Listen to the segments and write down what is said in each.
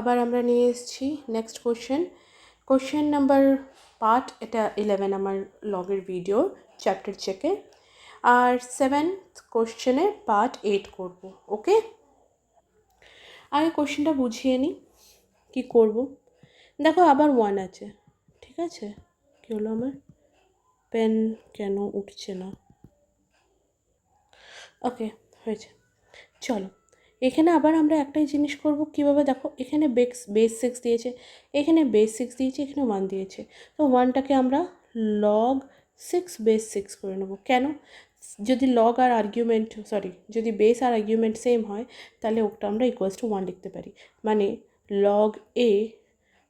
আবার আমরা নিয়ে এসেছি নেক্সট কোশ্চেন নাম্বার পার্ট, এটা 11 আমার লগের ভিডিও চ্যাপ্টার চেকে, আর 7th কোশ্চেনে পার্ট 8 করব। ওকে, আগে কোশ্চেনটা বুঝিয়ে নিই কী করব। দেখো আবার 1 আছে, ঠিক আছে। কী হলো, আমার পেন কেন উঠছে না? ওকে, হয়েছে। চলো, এখানে আবার আমরা একটাই জিনিস করব। কীভাবে? দেখো, এখানে বেস 6 দিয়েছে, এখানে বেস 6 দিয়েছে, এখানে 1 দিয়েছে। তো 1টাকে আমরা লগ 6 বেস 6 করে নেব। কেন? যদি লগ আর আর্গুমেন্ট যদি বেস আর আর্গুমেন্ট সেম হয়, তাহলে ওটা আমরা ইকুয়ালস টু 1 লিখতে পারি। মানে লগ এ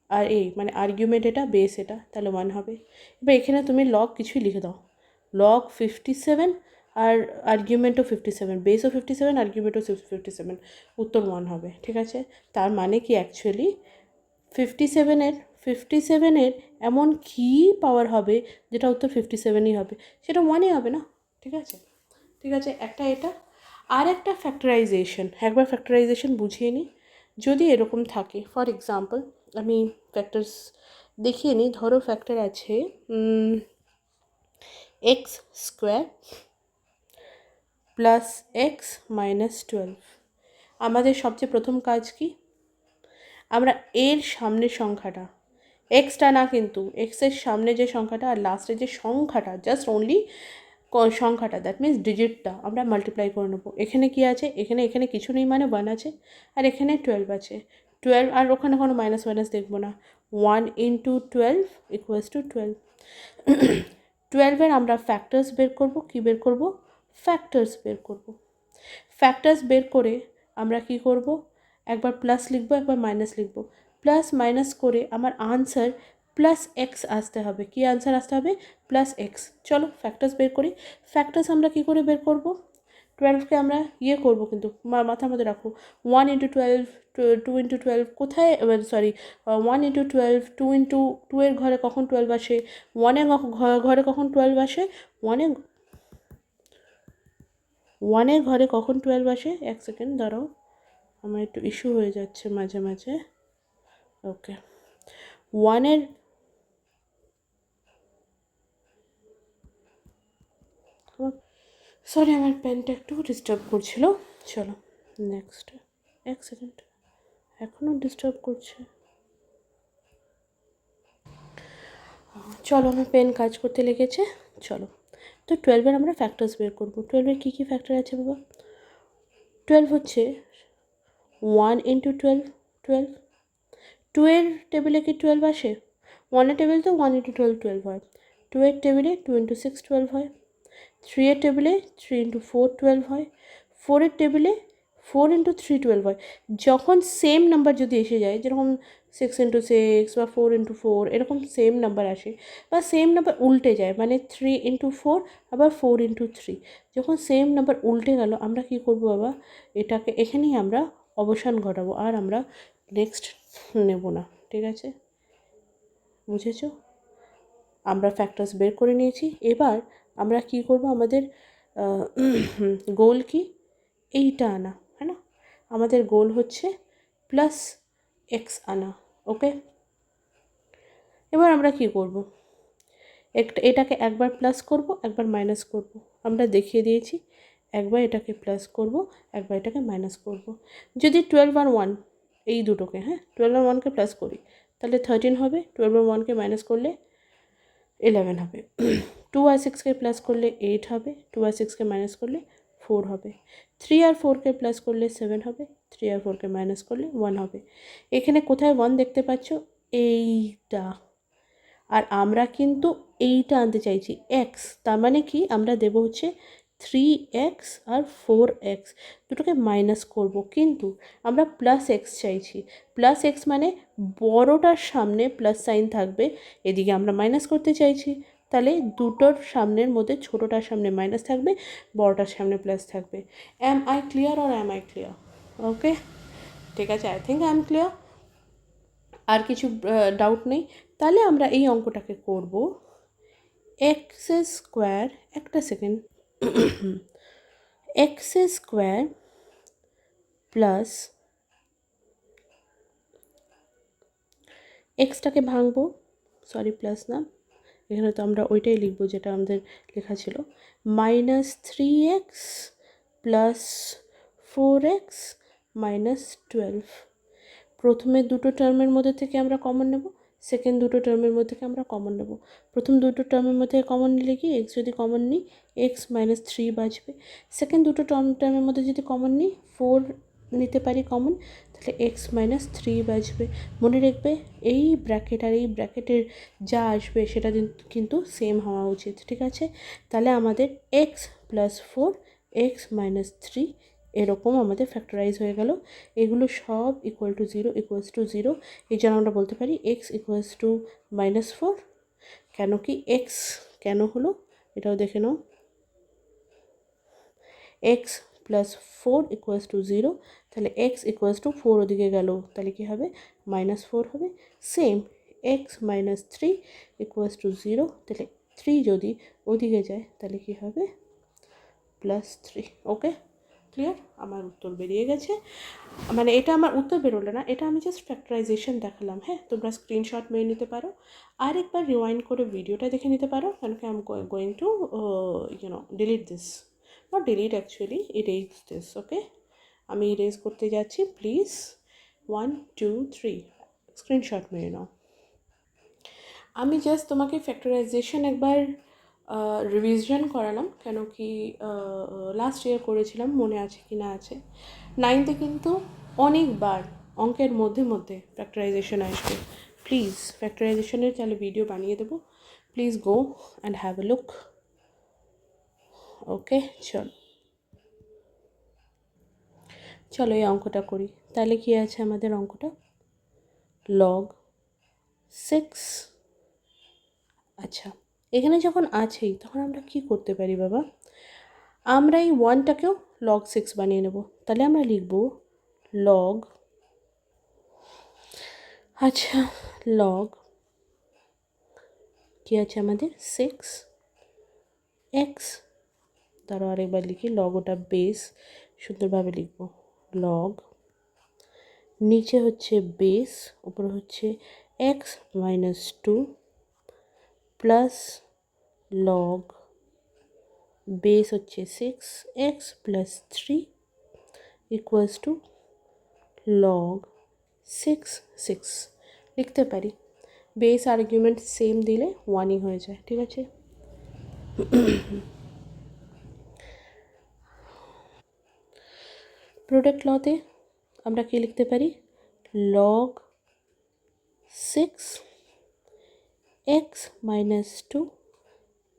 আর এ, মানে আর্গুমেন্ট এটা, বেস এটা, তাহলে 1 হবে। এবার এখানে তুমি লগ কিছুই লিখে দাও, লগ 57 আর আর্গুমেন্টও 57, বেসও 57, আর্গুমেন্টও 57, উত্তর 1 হবে। ঠিক আছে, তার মানে কি অ্যাকচুয়ালি 57-এর এমন কী পাওয়ার হবে যেটা উত্তর 57ই হবে, সেটা 1ই হবে না। ঠিক আছে, ঠিক আছে, একটা এটা। আর একটা ফ্যাক্টরাইজেশন, একবার ফ্যাক্টরাইজেশন বুঝিয়ে নিই। যদি এরকম থাকে, ফর এক্সাম্পল আমি ফ্যাক্টরস দেখিয়ে নিই। ধরো ফ্যাক্টর আছে x square plus x minus 12। আমাদের সবচেয়ে প্রথম কাজ কি? আমরা এর সামনের সংখ্যাটা, এক্সটা না কিন্তু, এক্সের সামনে যে সংখ্যাটা আর লাস্টে যে সংখ্যাটা, জাস্ট অনলি সংখ্যাটা, দ্যাট মিনস ডিজিটটা আমরা মাল্টিপ্লাই করে নেবো। এখানে কি আছে? এখানে কিছু নেই, মানে 1 আছে, আর এখানে 12 আছে। 12, আর ওখানে কোনো মাইনাস দেখবো না। 1 ইন্টু 12 ইকুয়ালস টু 12। 12-এর আমরা ফ্যাক্টরস বের করব। কি বের করব? ফ্যাক্টরস বের করব। ফ্যাক্টরস বের করে আমরা কি করব? একবার প্লাস লিখবো, একবার মাইনাস লিখবো। প্লাস মাইনাস করে আমার আনসার প্লাস এক্স আসতে হবে। কি আনসার আসতে হবে? Plus x. চলো ফ্যাক্টরস বের করি। ফ্যাক্টরস আমরা কি করে বের করব? 12কে আমরা করবো, কিন্তু মাথার মধ্যে রাখো, 1 ইন্টু 12, 2 ইন্টু 12 কোথায়, 1 ইন্টু 12, 2 ইন্টু 2 এর ঘরে কখন 12 আসে? 1-এর ঘরে কখন 12 আসে? 1-এর ঘরে কখন 12 আসে? এক সেকেন্ড দাঁড়াও, আমার একটু ইস্যু হয়ে যাচ্ছে মাঝে মাঝে। ওকে, 1-এর সরি, আমার পেনটা একটু ডিস্টার্ব করছিল। চলো নেক্সট, এক সেকেন্ড, এখনও ডিস্টার্ব করছে। চলো, আমার পেন কাজ করতে লেগেছে। চলো, তো 12-এর আমরা ফ্যাক্টরস বের করবো। 12-এর কী কী ফ্যাক্টর আছে বাবা? 12 হচ্ছে 1 ইন্টু 12, 12। 2-এর টেবিলে কি 12 আসে? 1-এর টেবিল তো 1 ইন্টু 12, 12 হয়। 2-এর টেবিলে 2 ইন্টু 6, 12 হয়। 3-এর টেবিলে 3 ইন্টু 4, 12 হয়। 4-এর টেবিলে 4 ইন্টু 3, 12 হয়। যখন সেম নাম্বার যদি এসে যায়, যেরকম 6 ইন্টু 6 বা 4 ইন্টু 4, এরকম সেম নাম্বার আসে, বা সেম নাম্বার উল্টে যায়, মানে 3 ইন্টু 4 আবার 4 ইন্টু 3, যখন সেম নাম্বার উল্টে গেল, আমরা কি করব বাবা? এটাকে এখানেই আমরা অবসান ঘটাবো, আর আমরা নেক্সট নেব না। ঠিক আছে, বুঝেছো? আমরা ফ্যাক্টরস বের করে নিয়েছি। এবার আমরা কি করব? আমাদের গোল কি? এইটা আনা, হ্যাঁ না? আমাদের গোল হচ্ছে প্লাস এক্স আনা। ওকে, এবার আমরা কি করব? এটাকে একবার প্লাস করব, একবার মাইনাস করব। আমরা দেখিয়ে দিয়েছি, একবার এটাকে প্লাস করব, একবার এটাকে মাইনাস করব। যদি 12 আর 1 এই দুটোকে, 12 আর 1কে প্লাস করি, তাহলে 13 হবে। 12 আর 1কে মাইনাস করলে 11 হবে। 2 আর 6কে প্লাস করলে 8 হবে। 2 আর 6কে মাইনাস করলে 4 হবে। 3 আর 4কে প্লাস করলে 7 হবে। 3 আর 4কে মাইনাস করলে 1 হবে। এখানে কোথায় 1 দেখতে পাচ্ছ? এইটা। আর আমরা কিন্তু এইটা আনতে চাইছি, এক্স। তার মানে কি? আমরা দেবো হচ্ছে 3x আর 4x, দুটোকে মাইনাস করব, কিন্তু আমরা প্লাস এক্স চাইছি। প্লাস এক্স মানে বড়টার সামনে প্লাস সাইন থাকবে, এদিকে আমরা মাইনাস করতে চাইছি, তাহলে দুটোর সামনের মধ্যে ছোটোটার সামনে মাইনাস থাকবে, বড়টার সামনে প্লাস থাকবে। Am I clear or am I clear? Okay, ঠিক আছে, I think I am clear. আর কিছু ডাউট নেই? তাহলে আমরা এই অঙ্কটাকে করব এক্স স্কোয়ার, একটা সেকেন্ড, এক্স স্কোয়ার প্লাস এক্সটাকে ভাঙবো, সরি প্লাস না, এখানে তো আমরা ওইটাই লিখবো যেটা আমাদের লেখা ছিল, -3x প্লাস 4x মাইনাস 12। প্রথমে দুটো টার্মের মধ্যে থেকে আমরা কমন নেব, সেকেন্ড দুটো টার্মের মধ্যে থেকে আমরা কমন নেব। প্রথম দুটো টার্মের মধ্যে কমন নিলে কি, এক্স যদি কমন নিই x-3 বাঁচবে। সেকেন্ড দুটো টার্মের মধ্যে যদি কমন নিই 4 নিতে পারি কমন, তাহলে x-3 বাঁচবে। মনে রাখবে এই ব্র্যাকেট আর এই ব্র্যাকেটের যা আসবে সেটা কিন্তু সেম হওয়া উচিত, ঠিক আছে? তাহলে আমাদের x + 4 x-3 এরকম আমাদের ফ্যাক্টরাইজ হয়ে গেল। এগুলো সব =0 এই জন্য আমরা বলতে পারি x = -4। কেন কি x কেন হলো এটাও দেখে নাও, x + 4 = 0, তাহলে x = 4 ওদিকে গেল, তাহলে কি হবে -4 হবে। সেম x-3 = 0, তাহলে 3 যদি ওদিকে যায় তাহলে কি হবে +3। ওকে, ক্লিয়ার? আমার উত্তর বেরিয়ে গেছে, মানে এটা আমার উত্তর বেরোলো না, এটা আমি জাস্ট ফ্যাক্টরাইজেশন দেখালাম। হ্যাঁ, তোমরা স্ক্রিনশট মেরে নিতে পারো, আর একবার রিওয়াইন্ড করে ভিডিওটা দেখে নিতে পারো, কারণ কি I am going to delete this, not delete actually, erase this. Okay, আমি ইরেজ করতে যাচ্ছি, প্লিজ 1 2 3 স্ক্রিনশট মেরে নাও। আমি জাস্ট তোমাকে ফ্যাক্টরাইজেশন একবার রিভিশন করালাম, কেন কি লাস্ট ইয়ার করেছিলাম, মনে আছে কি না আছে। 9তে কিন্তু অনেকবার অঙ্কের মধ্যে মধ্যে ফ্যাক্টরাইজেশন আসবে। প্লিজ ফ্যাক্টরাইজেশনের তাহলে ভিডিও বানিয়ে দেবো, please go and have a look. Okay, চলো এই অঙ্কটা করি। তাহলে কি আছে আমাদের অঙ্কটা, log 6। আচ্ছা, এখানে যখন আছেই তখন আমরা কি করতে পারি বাবা, আমরা এই 1টাকেও log 6 বানিয়ে নেব। তাহলে আমরা লিখব log, আচ্ছা log কি আছে আমাদের 6x, তারও আরেকবার লিখি log, ওটা বেস সুন্দরভাবে লিখব, log নিচে হচ্ছে বেস, উপরে হচ্ছে x-2 প্লাস log বেস হচ্ছে 6x + 3 = log 6 লিখতে পারি। বেস আর্গুমেন্ট সেম দিলে 1ই হয়ে যায়, ঠিক আছে? প্রোডাক্ট লতে আমরা কি লিখতে পারি, log 6x-2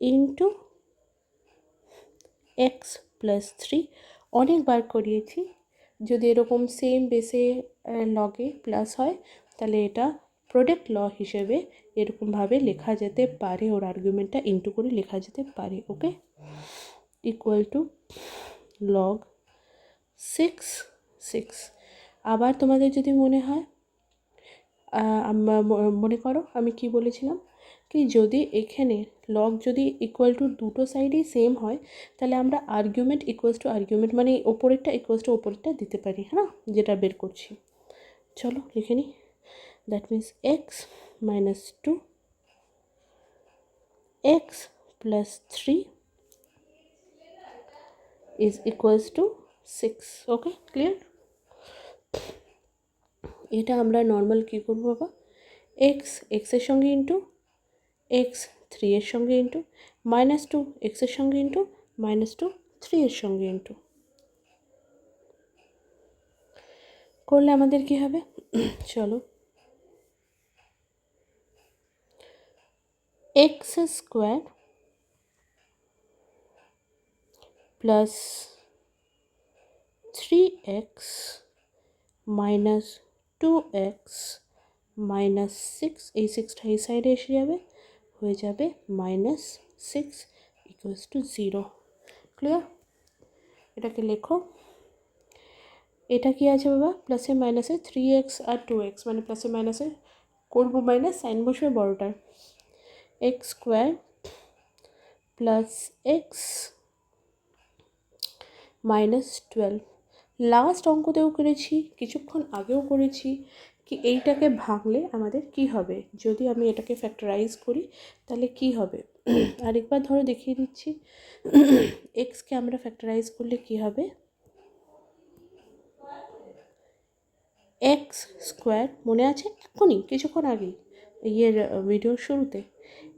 ইন্টু x + 3। অনেকবার করিয়েছি, যদি এরকম সেম বেসে লগে প্লাস হয় তাহলে এটা প্রোডাক্ট ল হিসেবে এরকমভাবে লেখা যেতে পারে, ওর আর্গুমেন্টটা ইন্টু করে লেখা যেতে পারে। ওকে, = log 6। আবার তোমাদের যদি মনে হয়, মনে করো আমি কি বলেছিলাম, কি যদি এখানে লগ যদি = দুটো সাইডেই সেম হয় তাহলে আমরা আর্গুমেন্ট আর্গুমেন্ট মানে ওপরেরটা ওপরেরটা দিতে পারি, হ্যাঁ, যেটা বের করছি। চলো লিখে নিই, that means x-2 x + 3 = 6। Okay, clear? এটা আমরা নর্মাল কী করবো বাবা, x এর সঙ্গে ইন্টু x 3 এর সঙ্গে ইন্টু -2 x এর সঙ্গে ইন্টু -2 3 এর সঙ্গে ইন্টু করলে আমাদের কি হবে, চলো x² plus 3x minus 2x minus 6, এই 6টা এই সাইডে এসে যাবে, হয়ে যাবে -6 = 0। ক্লিয়ার? এটাকে লেখো, এটা কি আছে বাবা, প্লাসে মাইনাসে 3x আর 2x, মানে প্লাসে মাইনাসে করবো মাইনাস, সাইন বসবে বড়টার, x² প্লাস x -12। লাস্ট অঙ্কতেও করেছি, কিছুক্ষণ আগেও করেছি, কি এইটাকে ভাঙলে আমাদের কি হবে, যদি আমি এটাকে ফ্যাক্টরাইজ করি তাহলে কি হবে। আরেকবার ধরো দেখিয়ে দিচ্ছি, এক্সকে আমরা ফ্যাক্টরাইজ করলে কি হবে, এক্স স্কোয়ার, মনে আছে এখনই কিছুক্ষণ আগেই ভিডিওর শুরুতে,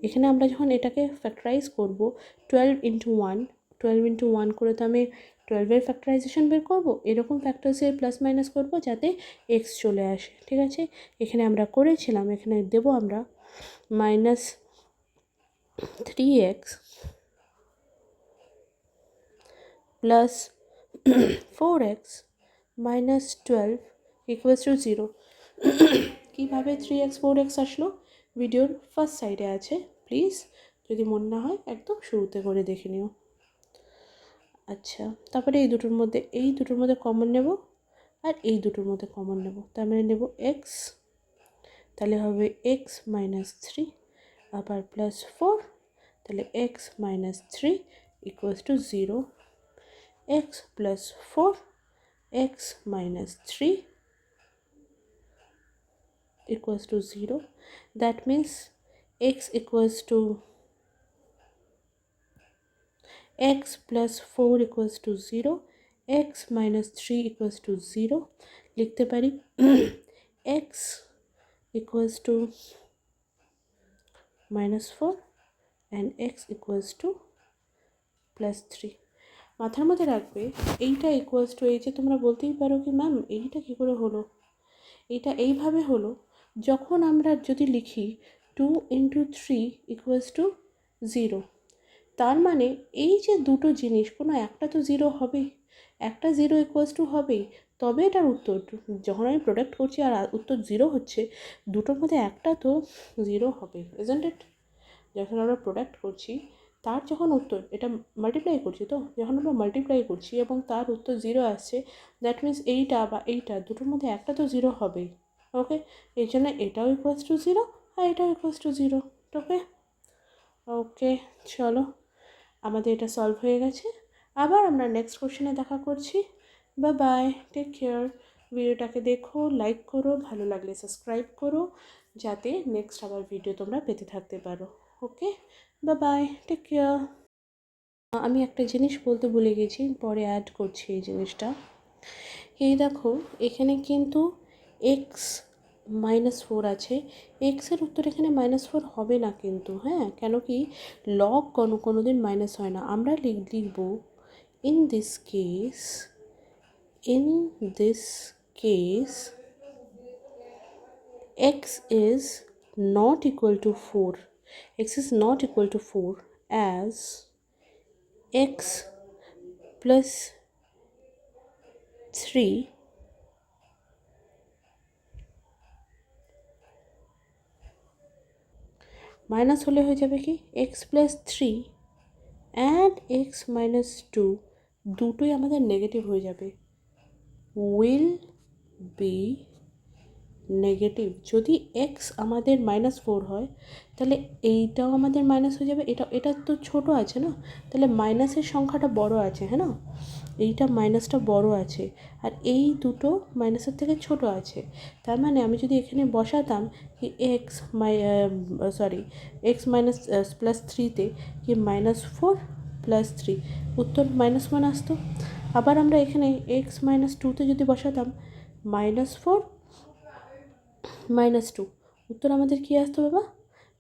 এখানে আমরা যখন এটাকে ফ্যাক্টরাইজ করব 12 × 1 করে তো আমি 12-এর ফ্যাক্টরাইজেশন বের করব, এরকম ফ্যাক্টরসের প্লাস মাইনাস করব যাতে এক্স চলে আসে। ঠিক আছে, এখানে আমরা করেছিলাম, এখানে দেব আমরা -3x plus 4x minus 12 equals to 0। কীভাবে 3x 4x আসলো ভিডিওর ফার্স্ট সাইডে আছে, প্লিজ যদি মনে না হয় একদম শুরুতে করে দেখে নিও। আচ্ছা, তারপরে এই দুটোর মধ্যে কমন নেব, আর এই দুটোর মধ্যে কমন নেব, তার মানে নেব x, তাহলে হবে x মাইনাস 3 আবার প্লাস 4, তাহলে x minus 3 equals to 0, x plus 4 x minus 3 equals to 0. That means x equals to x plus 4 equals to 0, x minus 3 equals to 0. লিখতে পারি x equals to minus 4 and x equals to plus 3. মাথার মধ্যে রাখবে এইটা equals to, এই যে তোমরা বলতেই পারো কি ম্যাম এইটা কী করে হলো, এটা এইভাবে হলো যখন আমরা যদি লিখি 2 × 3 ইকুয়ালস টু 0, তার মানে এই যে দুটো জিনিস কোনো একটা তো 0 হবেই, একটা 0 ইকুয়ালস টু হবেই, তবে এটার উত্তর, যখন আমি প্রোডাক্ট করছি আর উত্তর 0 হচ্ছে, দুটোর মধ্যে একটা তো 0 হবে, ইজন্ট ইট। যখন আমরা প্রোডাক্ট করছি তার যখন উত্তর, এটা মাল্টিপ্লাই করছি, তো যখন আমরা মাল্টিপ্লাই করছি এবং তার উত্তর 0 আসছে, দ্যাট মিন্স এইটা বা এইটা দুটোর মধ্যে একটা তো 0 হবেই। ওকে, এই জন্য এটাও ইকুয়ালস টু 0 আর এটাও ইকুয়ালস টু 0। ওকে ওকে, চলো আমাদের এটা সলভ হয়ে গেছে, আবার আমরা নেক্সট কোশ্চেনে দেখা করছি। Bye bye, take care. ভিডিওটাকে দেখো, লাইক করো, ভালো লাগলে সাবস্ক্রাইব করো, যাতে নেক্সট আবার ভিডিও তোমরা পেতে থাকতে পারো। ওকে, বাই বাই, টেক কেয়ার। আমি একটা জিনিস বলতে ভুলে গেছি, পরে অ্যাড করছি এই জিনিসটা। এই দেখো এখানে কিন্তু এক্স -4 আছে, এক্সের উত্তর এখানে -4 হবে না কিন্তু, হ্যাঁ, কেন কি লগ কোনো দিন মাইনাস হয় না। আমরা লিখব in this case x is not equal to 4, x is not equal to 4 as x plus 3 minus হলে হয়ে যাবে কি x plus 3 and x minus 2, দুটোই আমাদের নেগেটিভ হয়ে যাবে, উইল বি নেগেটিভ। যদি x আমাদের -4 হয় তাহলে এইটাও আমাদের মাইনাস হয়ে যাবে, এটা তো ছোট আছে না, তাহলে মাইনাসের সংখ্যাটা বড় আছে, হ্যাঁ না, এইটা মাইনাসটা বড় আছে আর এই দুটো মাইনাসের থেকে ছোট আছে। তার মানে আমি যদি এখানে বসাতাম কি এক্স মাইনাস প্লাস 3তে কি -4 প্লাস 3, উত্তর -1 আসতো। আবার আমরা এখানে এক্স -2তে যদি বসাতাম -4 -2, উত্তর আমাদের কী আসতো বাবা,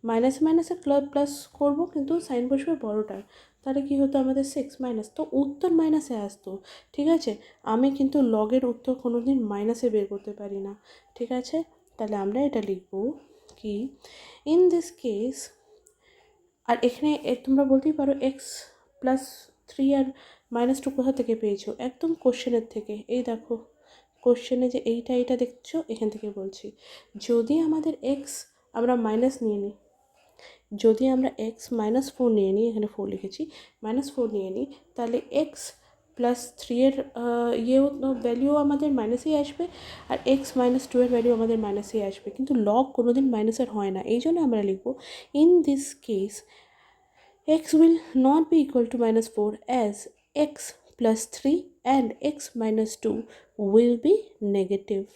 মাইনাসে প্লাস করবো কিন্তু সাইন বসবে বড়টার, তাহলে কী হতো আমাদের 6 মাইনাস, তো উত্তর মাইনাসে আসতো। ঠিক আছে, আমি কিন্তু লগের উত্তর কোনো দিন মাইনাসে বের করতে পারি না। ঠিক আছে, তাহলে আমরা এটা লিখব কি ইন দিস কেস, আর এখানে তোমরা বলতেই পারো এক্স প্লাস 3 আর -2 কোথা থেকে পেয়েছো, একদম কোশ্চেনের থেকে। এই দেখো কোশ্চেনে যে এইটা দেখছো এখান থেকে বলছি, যদি আমাদের এক্স আমরা মাইনাস নিয়ে নিই, যদি আমরা এক্স -4 নিয়ে নিই, এখানে 4 লিখেছি, -4 নিয়ে নিই, তাহলে এক্স প্লাস 3 এর ভ্যালুও আমাদের মাইনাসেই আসবে আর এক্স -2 এর ভ্যালু আমাদের মাইনাসেই আসবে, কিন্তু লগ কোনো দিন মাইনাসের হয় না। এই জন্য আমরা লিখব in this case x will not be equal to -4 as x plus 3 and x minus 2 will be negative.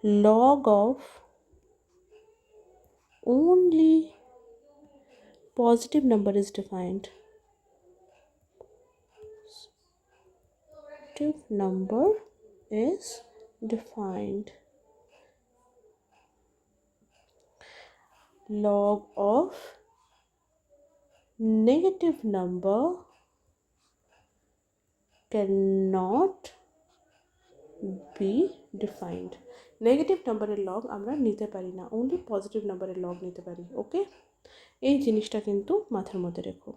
log of only positive number is defined. Positive number is defined. Log of negative number cannot be defined. Negative নাম্বারের log আমরা নিতে পারি না, only positive নাম্বারের log নিতে পারি। ওকে, এই জিনিসটা কিন্তু মাথার মধ্যে রেখো।